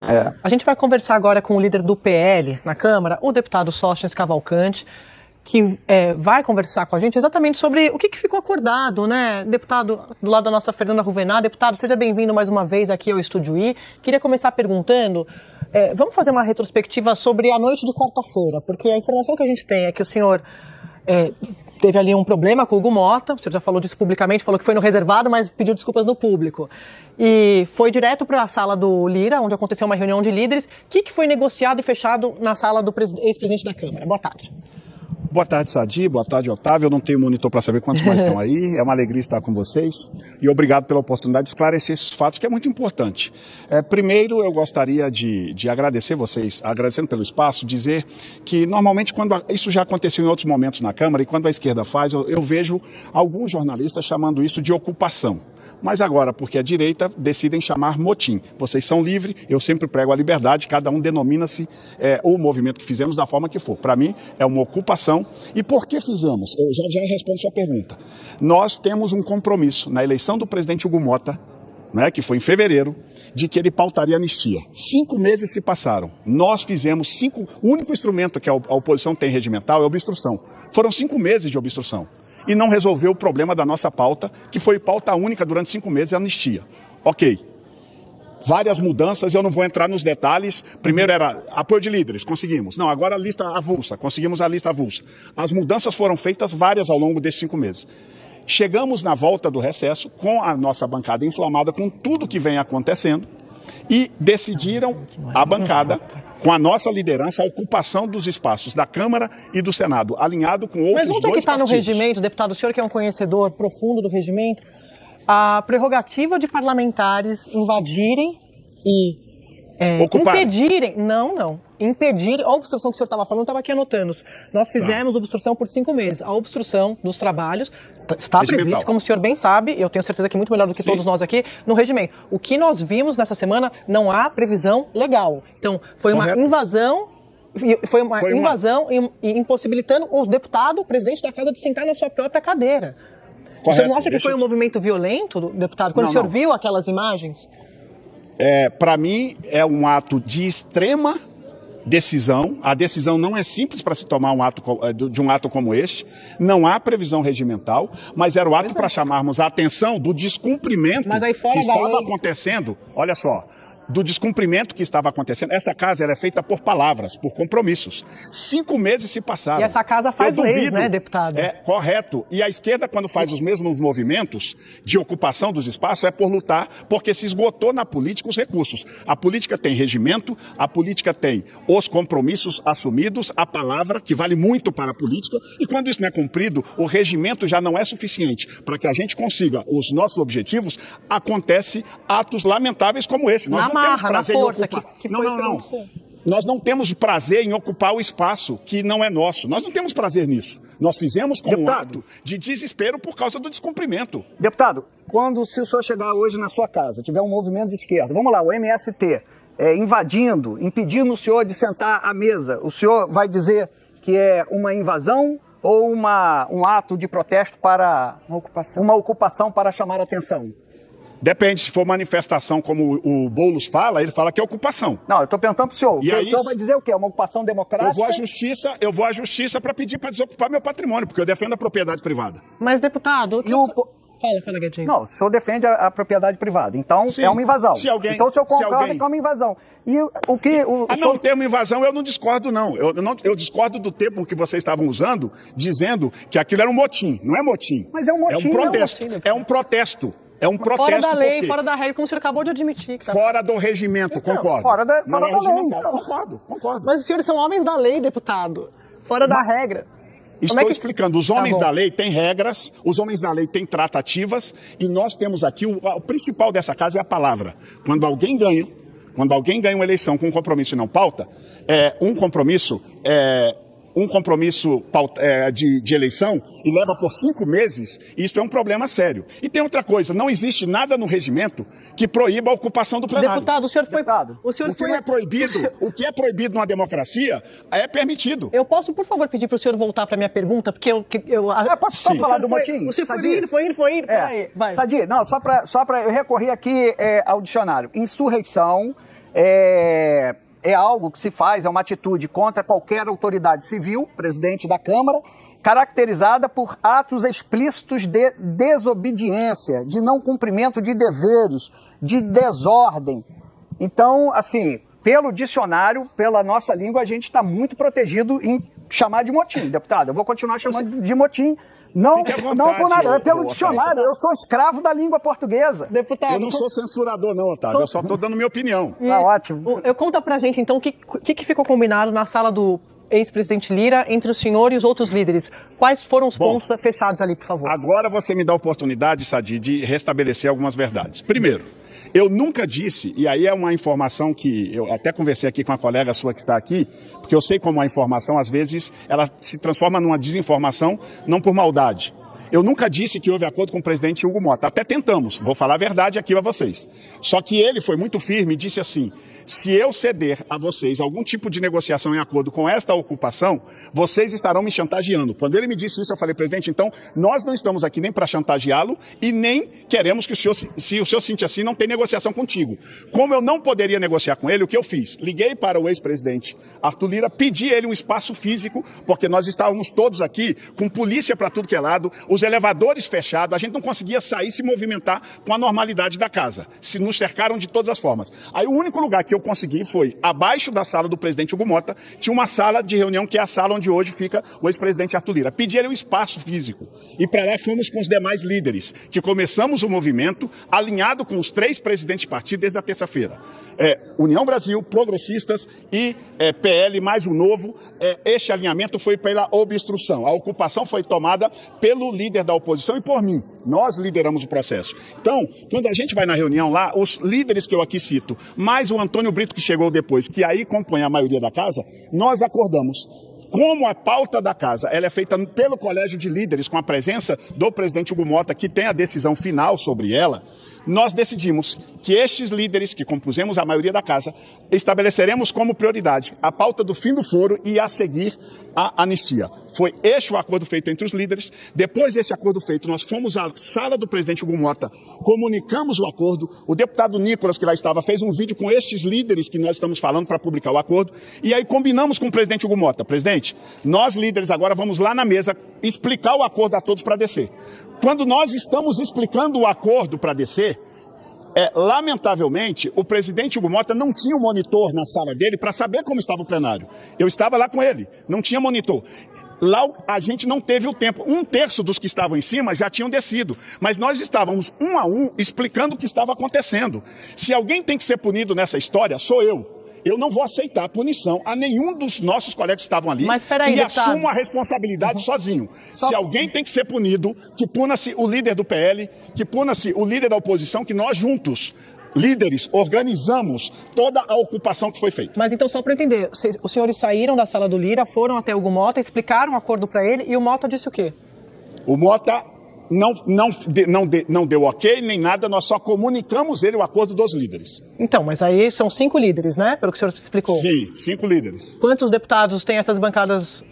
A gente vai conversar agora com o líder do PL na Câmara, o deputado Sóstenes Cavalcante, que vai conversar com a gente exatamente sobre o que ficou acordado, né? Deputado, do lado da nossa Fernanda Ruvenard. Deputado, seja bem-vindo mais uma vez aqui ao Estúdio I. Queria começar perguntando, vamos fazer uma retrospectiva sobre a noite de quarta-feira, porque a informação que a gente tem é que o senhor teve ali um problema com o Hugo Motta, o senhor já falou disso publicamente, falou que foi no reservado, mas pediu desculpas no público. E foi direto para a sala do Lira, onde aconteceu uma reunião de líderes. O que foi negociado e fechado na sala do ex-presidente da Câmara? Boa tarde. Boa tarde, Sadi. Boa tarde, Otávio. Eu não tenho monitor para saber quantos mais estão aí. É uma alegria estar com vocês. E obrigado pela oportunidade de esclarecer esses fatos, que é muito importante. Primeiro, eu gostaria de agradecer vocês, agradecendo pelo espaço, dizer que normalmente, quando isso já aconteceu em outros momentos na Câmara, e quando a esquerda faz, eu vejo alguns jornalistas chamando isso de ocupação. Mas agora, porque a direita decidem chamar motim. Vocês são livres, eu sempre prego a liberdade, cada um denomina-se o movimento que fizemos da forma que for. Para mim, é uma ocupação. E por que fizemos? Eu já respondo sua pergunta. Nós temos um compromisso na eleição do presidente Hugo Motta, né, que foi em fevereiro, de que ele pautaria anistia. 5 meses se passaram. Nós fizemos o único instrumento que a oposição tem regimental é a obstrução. Foram 5 meses de obstrução. E não resolveu o problema da nossa pauta, que foi pauta única durante 5 meses, a anistia. Ok. Várias mudanças, eu não vou entrar nos detalhes. Primeiro era apoio de líderes, conseguimos. Não, agora a lista avulsa, conseguimos a lista avulsa. As mudanças foram feitas várias ao longo desses 5 meses. Chegamos na volta do recesso, com a nossa bancada inflamada, com tudo que vem acontecendo, e decidiram, a bancada, com a nossa liderança, a ocupação dos espaços da Câmara e do Senado, alinhado com outros dois partidos. Mas não tem que estar no regimento, deputado, o senhor que é um conhecedor profundo do regimento, a prerrogativa de parlamentares invadirem e impedirem, impedir a obstrução que o senhor estava falando, eu estava aqui anotando. Nós fizemos obstrução por 5 meses. A obstrução dos trabalhos está previsto, como o senhor bem sabe, eu tenho certeza que muito melhor do que todos nós aqui, no regimento. O que nós vimos nessa semana não há previsão legal. Então, foi uma invasão. Foi uma invasão e impossibilitando o deputado, o presidente da casa, de sentar na sua própria cadeira. Correto. O senhor não acha que foi um movimento violento, deputado, quando o senhor viu aquelas imagens? Para mim, é um ato de extrema decisão. A decisão não é simples para se tomar de um ato como este. Não há previsão regimental, mas era o ato para chamarmos a atenção do descumprimento que estava acontecendo. Olha só. Do descumprimento que estava acontecendo. Esta casa ela é feita por palavras, por compromissos. 5 meses se passaram. E essa casa faz leis, né, deputado? Correto. E a esquerda, quando faz os mesmos movimentos de ocupação dos espaços, é por lutar, porque se esgotou na política os recursos. A política tem regimento, a política tem os compromissos assumidos, a palavra, que vale muito para a política, e quando isso não é cumprido, o regimento já não é suficiente para que a gente consiga os nossos objetivos, acontece atos lamentáveis como esse. Nós não temos prazer em ocupar. Não. Nós não temos prazer em ocupar o espaço que não é nosso. Nós não temos prazer nisso. Nós fizemos como um ato de desespero por causa do descumprimento. Deputado, se o senhor chegar hoje na sua casa, tiver um movimento de esquerda, vamos lá, o MST, invadindo, impedindo o senhor de sentar à mesa, o senhor vai dizer que é uma invasão ou um ato de protesto para uma ocupação para chamar a atenção? Depende, se for manifestação como o Boulos fala, ele fala que é ocupação. Não, eu estou perguntando para o senhor. O senhor vai dizer o quê? Uma ocupação democrática? Eu vou à justiça para pedir para desocupar meu patrimônio, porque eu defendo a propriedade privada. Mas, deputado... Fala, Guedinho. Não, o senhor defende a propriedade privada, então é uma invasão. Então o senhor concorda que é uma invasão. E o que... O termo invasão eu não discordo, não. Eu discordo do termo que vocês estavam usando, dizendo que aquilo era um motim. Não é motim. Mas é um motim. É um protesto. É um protesto. É um protesto. Fora da lei, fora da regra, como o senhor acabou de admitir. Fora do regimento, concordo. Fora da lei. Concordo. Mas os senhores são homens da lei, deputado. Fora da regra. Estou explicando. Os homens da lei têm regras, os homens da lei têm tratativas, e nós temos aqui, o principal dessa casa é a palavra. Quando alguém ganha uma eleição com um compromisso e não pauta, um compromisso de eleição e leva por 5 meses, isso é um problema sério. E tem outra coisa, não existe nada no regimento que proíba a ocupação do plenário. Deputado, o senhor foi... O que é proibido numa democracia é permitido. Eu posso, por favor, pedir para o senhor voltar para a minha pergunta, porque eu posso só falar do motim? O senhor foi indo, peraí, vai. Sadi, não, só para eu recorrer aqui ao dicionário. Insurreição é algo que se faz, é uma atitude contra qualquer autoridade civil, presidente da Câmara, caracterizada por atos explícitos de desobediência, de não cumprimento de deveres, de desordem. Então, assim, pelo dicionário, pela nossa língua, a gente está muito protegido em chamar de motim, deputado. Eu vou continuar chamando de motim. Não por nada, é pelo dicionário. Eu sou escravo da língua portuguesa. Deputado, eu não sou censurador, não, Otávio. Eu só estou dando minha opinião. Tá ótimo. Conta pra gente, então, o que ficou combinado na sala do ex-presidente Lira entre o senhor e os outros líderes? Quais foram os pontos fechados ali, por favor? Agora você me dá a oportunidade, Sadi, de restabelecer algumas verdades. Primeiro, eu nunca disse, e aí é uma informação que eu até conversei aqui com a colega sua que está aqui, porque eu sei como a informação, às vezes, ela se transforma numa desinformação, não por maldade. Eu nunca disse que houve acordo com o presidente Hugo Motta. Até tentamos, vou falar a verdade aqui a vocês. Só que ele foi muito firme e disse assim: se eu ceder a vocês algum tipo de negociação em acordo com esta ocupação, vocês estarão me chantageando. Quando ele me disse isso, eu falei: presidente, então nós não estamos aqui nem para chantageá-lo e nem queremos que o senhor, se o senhor sente assim, não tem negociação contigo. Como eu não poderia negociar com ele, o que eu fiz? Liguei para o ex-presidente Arthur Lira, pedi a ele um espaço físico, porque nós estávamos todos aqui com polícia para tudo que é lado, os elevadores fechados, a gente não conseguia sair, se movimentar com a normalidade da casa. Se nos cercaram de todas as formas. Aí o único lugar que eu consegui foi, abaixo da sala do presidente Hugo Motta, tinha uma sala de reunião, que é a sala onde hoje fica o ex-presidente Arthur Lira. Pedi ele um espaço físico. E para lá fomos com os demais líderes, que começamos o movimento alinhado com os 3 presidentes de partido desde a terça-feira. União Brasil, Progressistas e PL mais um novo. Este alinhamento foi pela obstrução. A ocupação foi tomada pelo líder da oposição e por mim. Nós lideramos o processo. Então, quando a gente vai na reunião lá, os líderes que eu aqui cito, mais o Antônio Brito que chegou depois, que aí compõe a maioria da casa, nós acordamos. Como a pauta da casa ela é feita pelo colégio de líderes, com a presença do presidente Hugo Motta, que tem a decisão final sobre ela, nós decidimos que estes líderes, que compusemos a maioria da casa, estabeleceremos como prioridade a pauta do fim do foro e a seguir a anistia. Foi este o acordo feito entre os líderes. Depois desse acordo feito, nós fomos à sala do presidente Hugo Motta, comunicamos o acordo. O deputado Nicolas, que lá estava, fez um vídeo com estes líderes que nós estamos falando para publicar o acordo. E aí combinamos com o presidente Hugo Motta: presidente, nós líderes agora vamos lá na mesa explicar o acordo a todos para descer. Quando nós estamos explicando o acordo para descer, lamentavelmente, o presidente Hugo Motta não tinha um monitor na sala dele para saber como estava o plenário. Eu estava lá com ele, não tinha monitor. Lá a gente não teve o tempo. 1/3 dos que estavam em cima já tinham descido. Mas nós estávamos um a um explicando o que estava acontecendo. Se alguém tem que ser punido nessa história, sou eu. Eu não vou aceitar punição a nenhum dos nossos colegas que estavam ali. Mas, peraí, e deputado, assumo a responsabilidade sozinho. Se alguém tem que ser punido, que puna-se o líder do PL, que puna-se o líder da oposição, que nós juntos, líderes, organizamos toda a ocupação que foi feita. Mas então, só para entender, os senhores saíram da sala do Lira, foram até o Hugo Motta, explicaram o acordo para ele, e o Motta disse o quê? O Motta não deu ok nem nada, nós só comunicamos ele o acordo dos líderes. Então, mas aí são 5 líderes, né? Pelo que o senhor explicou. Sim, 5 líderes. Quantos deputados tem essas bancadas?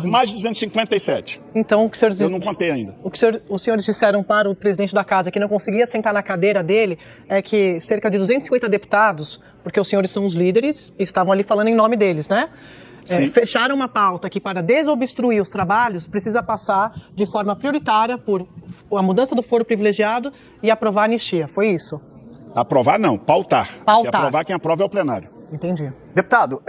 Mais de 257. Então, o que os senhores... Eu não contei ainda. O que os senhores disseram para o presidente da casa, que não conseguia sentar na cadeira dele, é que cerca de 250 deputados, porque os senhores são os líderes, estavam ali falando em nome deles, né? Fecharam uma pauta que, para desobstruir os trabalhos, precisa passar de forma prioritária por a mudança do foro privilegiado e aprovar a anistia. Foi isso? Aprovar não, pautar. Porque aprovar, quem aprova é o plenário. Entendi. Deputado,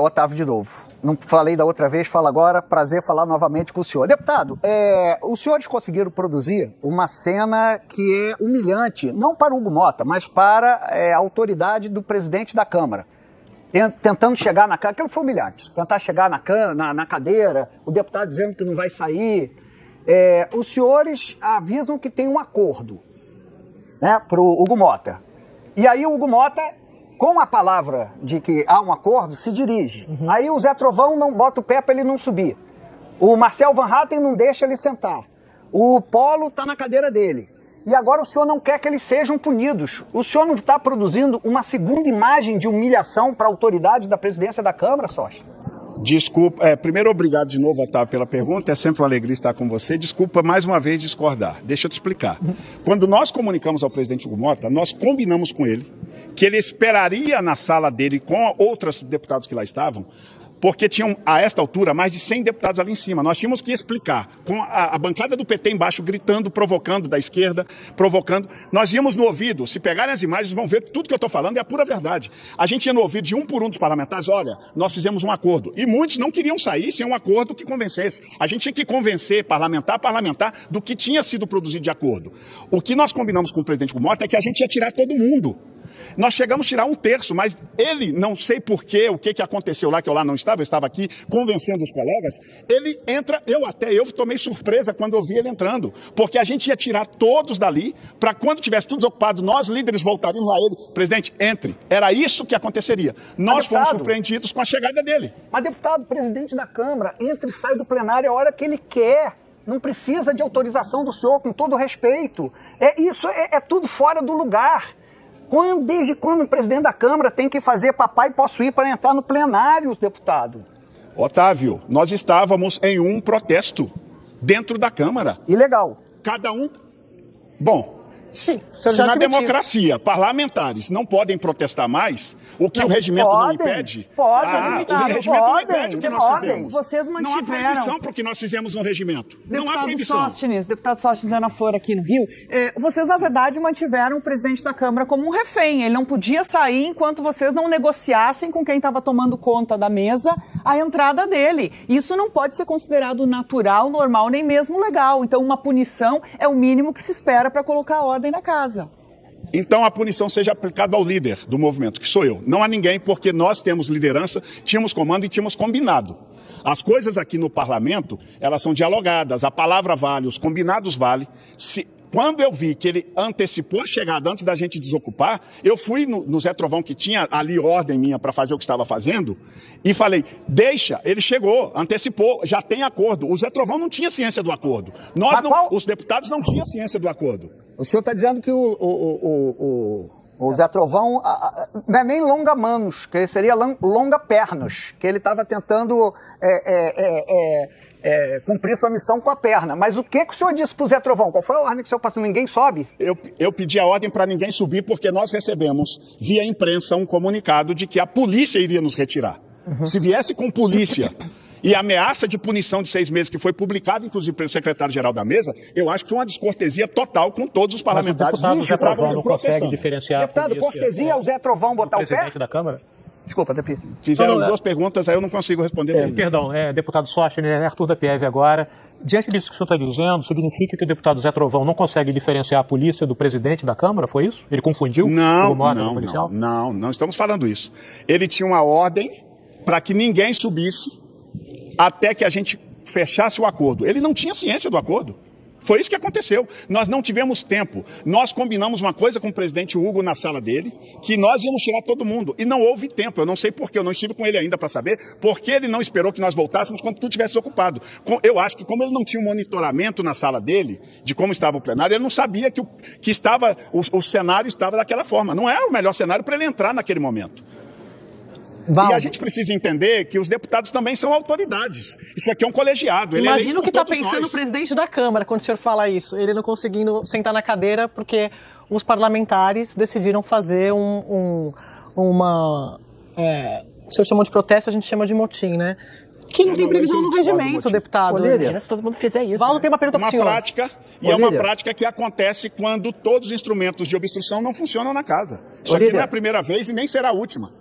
Otávio de novo. Não falei da outra vez, falo agora. Prazer falar novamente com o senhor. Deputado, os senhores conseguiram produzir uma cena que é humilhante, não para o Hugo Motta, mas para a autoridade do presidente da Câmara. Tentando chegar na cadeira, aquilo foi humilhante, tentar chegar na cadeira, o deputado dizendo que não vai sair. Os senhores avisam que tem um acordo, né, para o Hugo Motta. E aí o Hugo Motta, com a palavra de que há um acordo, se dirige. Aí o Zé Trovão não bota o pé para ele não subir. O Marcel Van Hatten não deixa ele sentar. O Polo está na cadeira dele. E agora o senhor não quer que eles sejam punidos. O senhor não está produzindo uma segunda imagem de humilhação para a autoridade da presidência da Câmara, Socha? Desculpa, primeiro obrigado de novo, Otávio, pela pergunta, é sempre uma alegria estar com você. Desculpa mais uma vez discordar, deixa eu te explicar. Quando nós comunicamos ao presidente Hugo Motta, nós combinamos com ele que ele esperaria na sala dele com outros deputados que lá estavam, porque tinham, a esta altura, mais de 100 deputados ali em cima. Nós tínhamos que explicar, com a bancada do PT embaixo, gritando, provocando, da esquerda, provocando. Nós íamos no ouvido, se pegarem as imagens, vão ver que tudo que eu estou falando é a pura verdade. A gente ia no ouvido de um por um dos parlamentares, olha, nós fizemos um acordo. E muitos não queriam sair sem um acordo que convencesse. A gente tinha que convencer parlamentar do que tinha sido produzido de acordo. O que nós combinamos com o presidente Mota é que a gente ia tirar todo mundo. Nós chegamos a tirar 1/3, mas ele, não sei porquê, o que aconteceu lá, que eu lá não estava, eu estava aqui convencendo os colegas, ele entra, eu tomei surpresa quando eu vi ele entrando, porque a gente ia tirar todos dali, para quando tivesse tudo desocupado, nós líderes voltaríamos a ele, presidente, entre. Era isso que aconteceria. Nós fomos surpreendidos com a chegada dele. Mas deputado, presidente da Câmara, entra e sai do plenário a hora que ele quer. Não precisa de autorização do senhor, com todo respeito. Isso é tudo fora do lugar. Desde quando o presidente da Câmara tem que fazer papai posso ir para entrar no plenário, deputado? Otávio, nós estávamos em um protesto dentro da Câmara. Ilegal. Cada um... Bom, se na democracia parlamentares não podem protestar mais, o que o regimento não impede... O regimento não impede o que nós fizemos. Vocês mantiveram... Não há proibição para o que nós fizemos no regimento. Não há proibição. Deputado Sóstenes, Ana Flor aqui no Rio, vocês, na verdade, mantiveram o presidente da Câmara como um refém. Ele não podia sair enquanto vocês não negociassem com quem estava tomando conta da mesa a entrada dele. Isso não pode ser considerado natural, normal, nem mesmo legal. Então, uma punição é o mínimo que se espera para colocar a ordem na casa. Então a punição seja aplicada ao líder do movimento, que sou eu. Não a ninguém, porque nós temos liderança, tínhamos comando e tínhamos combinado. As coisas aqui no parlamento, elas são dialogadas, a palavra vale, os combinados vale. Quando eu vi que ele antecipou a chegada antes da gente desocupar, eu fui no Zé Trovão, que tinha ali ordem minha para fazer o que estava fazendo, e falei, deixa, ele chegou, antecipou, já tem acordo. O Zé Trovão não tinha ciência do acordo. Os deputados não tinham ciência do acordo. O senhor está dizendo que o Zé Trovão não é nem longa-manos, que seria longa-pernas, que ele estava tentando cumprir sua missão com a perna. Mas o que o senhor disse para o Zé Trovão? Qual foi a ordem que o senhor passou? Ninguém sobe? Eu pedi a ordem para ninguém subir, porque nós recebemos, via imprensa, um comunicado de que a polícia iria nos retirar. Uhum. Se viesse com polícia... E a ameaça de punição de 6 meses, que foi publicada, inclusive, pelo secretário-geral da mesa, eu acho que foi uma descortesia total com todos os parlamentares. Mas o deputado Zé Trovão não consegue diferenciar... Deputado, cortesia ao Zé Trovão botar o pé? Presidente da Câmara? Desculpa, Depi. Fizeram 2 perguntas, aí eu não consigo responder. Perdão, deputado Sóstenes, Arthur da Pieve agora. Diante disso que o senhor está dizendo, significa que o deputado Zé Trovão não consegue diferenciar a polícia do presidente da Câmara? Foi isso? Ele confundiu? Não estamos falando isso. Ele tinha uma ordem para que ninguém subisse até que a gente fechasse o acordo. Ele não tinha ciência do acordo. Foi isso que aconteceu. Nós não tivemos tempo. Nós combinamos uma coisa com o presidente Hugo na sala dele, que nós íamos tirar todo mundo. E não houve tempo. Eu não sei porquê. Eu não estive com ele ainda para saber por que ele não esperou que nós voltássemos quando tudo estivesse ocupado. Eu acho que como ele não tinha um monitoramento na sala dele, de como estava o plenário, ele não sabia que o cenário estava daquela forma. Não é o melhor cenário para ele entrar naquele momento. E a gente precisa entender que os deputados também são autoridades. Isso aqui é um colegiado. Imagina o que está pensando o presidente da Câmara quando o senhor fala isso. Ele não conseguindo sentar na cadeira porque os parlamentares decidiram fazer o senhor chamou de protesto, a gente chama de motim, né? Que não tem previsão no regimento, deputado. Se todo mundo fizer isso. Valdo, tem uma pergunta para o senhor. É uma prática que acontece quando todos os instrumentos de obstrução não funcionam na casa. Isso aqui não é a primeira vez e nem será a última.